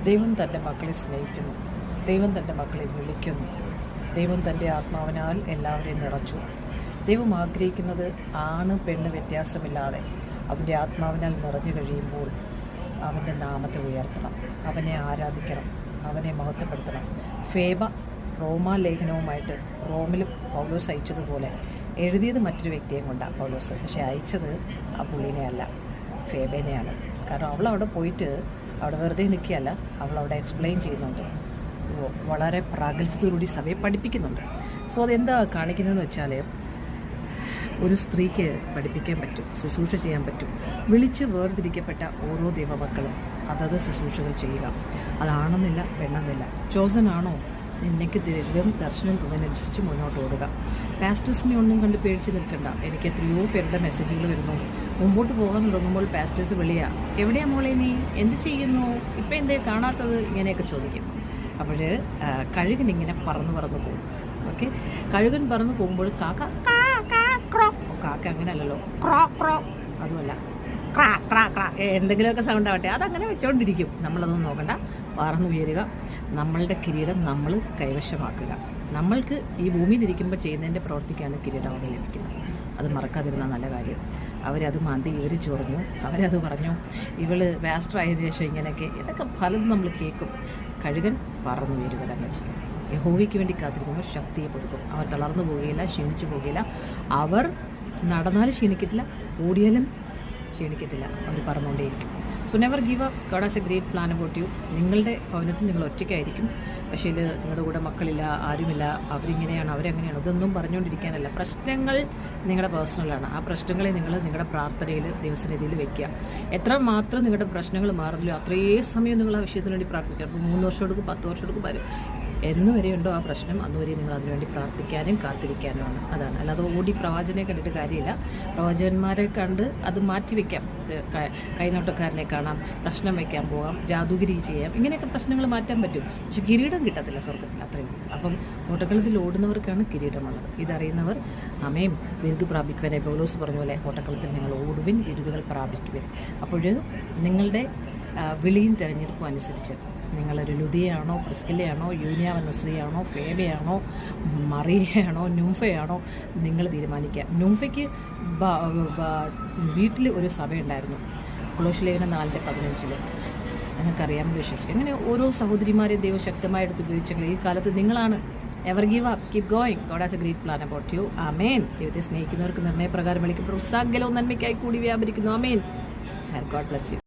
ദൈവം തൻ്റെ മക്കളെ സ്നേഹിക്കുന്നു. ദൈവം തൻ്റെ മക്കളെ വിളിക്കുന്നു. ദൈവം തൻ്റെ ആത്മാവിനാൽ എല്ലാവരെയും നിറച്ചു. ദൈവം ആഗ്രഹിക്കുന്നത് ആണ് പെണ്ണ് വ്യത്യാസമില്ലാതെ അവൻ്റെ ആത്മാവിനാൽ നിറഞ്ഞു കഴിയുമ്പോൾ അവൻ്റെ നാമത്തെ ഉയർത്തണം, അവനെ ആരാധിക്കണം, അവനെ മഹത്വപ്പെടുത്തണം. ഫേബ റോമാലേഖനവുമായിട്ട് റോമിലും പൗലോസ് അയച്ചതുപോലെ എഴുതിയത് മറ്റൊരു വ്യക്തിയെയും കൊണ്ടാണ് പൗലോസ്, പക്ഷേ അയച്ചത് ആ പുള്ളീനെ അല്ല, ഫേബേനെയാണ്. കാരണം അവളവിടെ പോയിട്ട് അവിടെ വെറുതെ നിൽക്കുകയല്ല, അവളവിടെ എക്സ്പ്ലെയിൻ ചെയ്യുന്നുണ്ട്, വളരെ പ്രാഗൽഭ്യത്തോടുകൂടി സഭയെ പഠിപ്പിക്കുന്നുണ്ട്. സോ അതെന്താ കാണിക്കുന്നതെന്ന് വെച്ചാൽ, ഒരു സ്ത്രീക്ക് പഠിപ്പിക്കാൻ പറ്റും, ശുശ്രൂഷ ചെയ്യാൻ പറ്റും. വിളിച്ച് വേർതിരിക്കപ്പെട്ട ഓരോ ദൈവമക്കളും അതത് ശുശ്രൂഷകൾ ചെയ്യുക. അതാണെന്നില്ല, പെണ്ണെന്നില്ല. ചോസൻ ആണോ, നിനക്ക് ദൈവം ദർശനം തോന്നുന്നതനുസരിച്ച് മുന്നോട്ട് ഓടുക. പാസ്റ്റേഴ്സിനെ ഒന്നും കണ്ട് പേടിച്ച് നിൽക്കണ്ട. എനിക്ക് എത്രയോ പേരുടെ മെസ്സേജുകൾ വരുന്നു. മുമ്പോട്ട് പോകാൻ തുടങ്ങുമ്പോൾ പാസ്റ്റേഴ്സ് വിളിയാ, എവിടെയാ മോളെ നീ, എന്ത് ചെയ്യുന്നു, ഇപ്പം എന്തേ കാണാത്തത്, ഇങ്ങനെയൊക്കെ ചോദിക്കും. അപ്പോൾ കഴുകൻ ഇങ്ങനെ പറന്ന് പോകും. ഓക്കെ, കഴുകൻ പറന്ന് പോകുമ്പോൾ കാക്ക കാ കാ ക്രോ, കാക്ക അങ്ങനെയല്ലല്ലോ, ക്രോ ക്രോ, അതുമല്ല ക്രാ ക്രാ ക്രാ, എന്തെങ്കിലുമൊക്കെ സൗണ്ട് ആവട്ടെ, അതങ്ങനെ വെച്ചോണ്ടിരിക്കും. നമ്മളതൊന്നും നോക്കണ്ട, പറന്നുയരുക, നമ്മളുടെ കിരീടം നമ്മൾ കൈവശമാക്കുക. നമ്മൾക്ക് ഈ ഭൂമിയിലിരിക്കുമ്പോൾ ചെയ്യുന്നതിൻ്റെ പ്രവർത്തിക്കാണ് കിരീടം അവിടെ ലഭിക്കുന്നത്. അത് മറക്കാതിരുന്ന നല്ല കാര്യം. അവരത് മാന്തി വിവരിച്ചു പറഞ്ഞു, അവരത് പറഞ്ഞു, ഇവള് മാസ്റ്റർ ആയതിനു ശേഷം ഇങ്ങനെയൊക്കെ, ഇതൊക്കെ പലതും നമ്മൾ കേൾക്കും. കഴുകൻ പറന്നു വരിക തന്നെ ചെയ്യും. യഹോവയ്ക്ക് വേണ്ടി കാത്തിരിക്കുമ്പോൾ ശക്തിയെ പുതുക്കും. അവർ തളർന്നു പോവുകയില്ല, ക്ഷീണിച്ചു പോവുകയില്ല. അവർ നടന്നാലും ക്ഷീണിക്കത്തില്ല, ഓടിയാലും ക്ഷീണിക്കത്തില്ല, അവർ പറന്നുകൊണ്ടേയിരിക്കും. So never give up. God has a great plan about you. നിങ്ങളുടെ ഭവനത്തിൽ നിങ്ങൾ ഒറ്റയ്ക്കായിരിക്കും, പക്ഷേ ഇത് നിങ്ങളുടെ കൂടെ മക്കളില്ല, ആരുമില്ല, അവരിങ്ങനെയാണ്, അവരങ്ങനെയാണ്, ഇതൊന്നും പറഞ്ഞുകൊണ്ടിരിക്കാനല്ല. പ്രശ്നങ്ങൾ നിങ്ങളുടെ പേഴ്സണലാണ്. ആ പ്രശ്നങ്ങളെ നിങ്ങൾ നിങ്ങളുടെ പ്രാർത്ഥനയിൽ, ദിവസരീതിയിൽ വെക്കുക. എത്ര മാത്രം നിങ്ങളുടെ പ്രശ്നങ്ങൾ മാറില്ലയോ അത്രയും സമയം നിങ്ങൾ ആ വിഷയത്തിന് വേണ്ടി പ്രാർത്ഥിക്കുക. അപ്പോൾ 3 വർഷം എടുക്കും, 10 വർഷം എടുക്കും, എന്ന് വരെയുണ്ടോ ആ പ്രശ്നം, അന്നുവരെ നിങ്ങൾ അതിനുവേണ്ടി പ്രാർത്ഥിക്കാനും കാത്തിരിക്കാനുമാണ്. അതാണ്. അല്ലാതെ ഓടി പ്രവാചകനെ കണ്ടിട്ട് കാര്യമില്ല. പ്രവാചകന്മാരെ കണ്ട് അത് മാറ്റിവെക്കാം. കൈനോട്ടക്കാരനെ കാണാം, പ്രശ്നം വയ്ക്കാൻ പോകാം, ജാദൂഗിരി ചെയ്യാം, ഇങ്ങനെയൊക്കെ പ്രശ്നങ്ങൾ മാറ്റാൻ പറ്റും. പക്ഷെ കിരീടം കിട്ടത്തില്ല സ്വർഗത്തിൽ, അത്രയും. അപ്പം ഓട്ടക്കളത്തിൽ ഓടുന്നവർക്കാണ് കിരീടമുള്ളത്. ഇതറിയുന്നവർ അമേം ബിരുദ് പ്രാപിക്കുവാൻ പൗലോസ് പറഞ്ഞ പോലെ ഓട്ടക്കളത്തിൽ നിങ്ങൾ ഓടുവിൻ, ബിരുദുകൾ പ്രാപിക്കുവിൻ. അപ്പോൾ നിങ്ങളുടെ വിളിയും തിരഞ്ഞെടുപ്പും അനുസരിച്ച് നിങ്ങളൊരു ലുദിയാണോ, പ്രിസ്കില്ലയാണോ, യൂനിയ എന്ന സ്ത്രീയാണോ, ഫേബയാണോ, മറിയയാണോ, ന്യൂംഫയാണോ, നിങ്ങൾ തീരുമാനിക്കുക. ന്യൂംഫയ്ക്ക് വീട്ടിൽ ഒരു സഭയുണ്ടായിരുന്നു, കൊളോസ്യലേഖനം 4:15. നിങ്ങൾക്കറിയാമെന്ന് വിശ്വസിക്കും. അങ്ങനെ ഓരോ സഹോദരിമാരെ ദൈവം ശക്തമായി എടുത്ത് ഉപയോഗിച്ചെങ്കിൽ ഈ കാലത്ത് നിങ്ങളാണ്. Ever give up, keep going. God has a great plan about you. ആമേൻ. ദൈവത്തെ സ്നേഹിക്കുന്നവർക്ക് നിർണയപ്രകാരം വിളിക്കപ്പെടും. സകലവും നന്മയ്ക്കായി കൂടി വ്യാപരിക്കുന്നു. ആമേൻ. God bless U.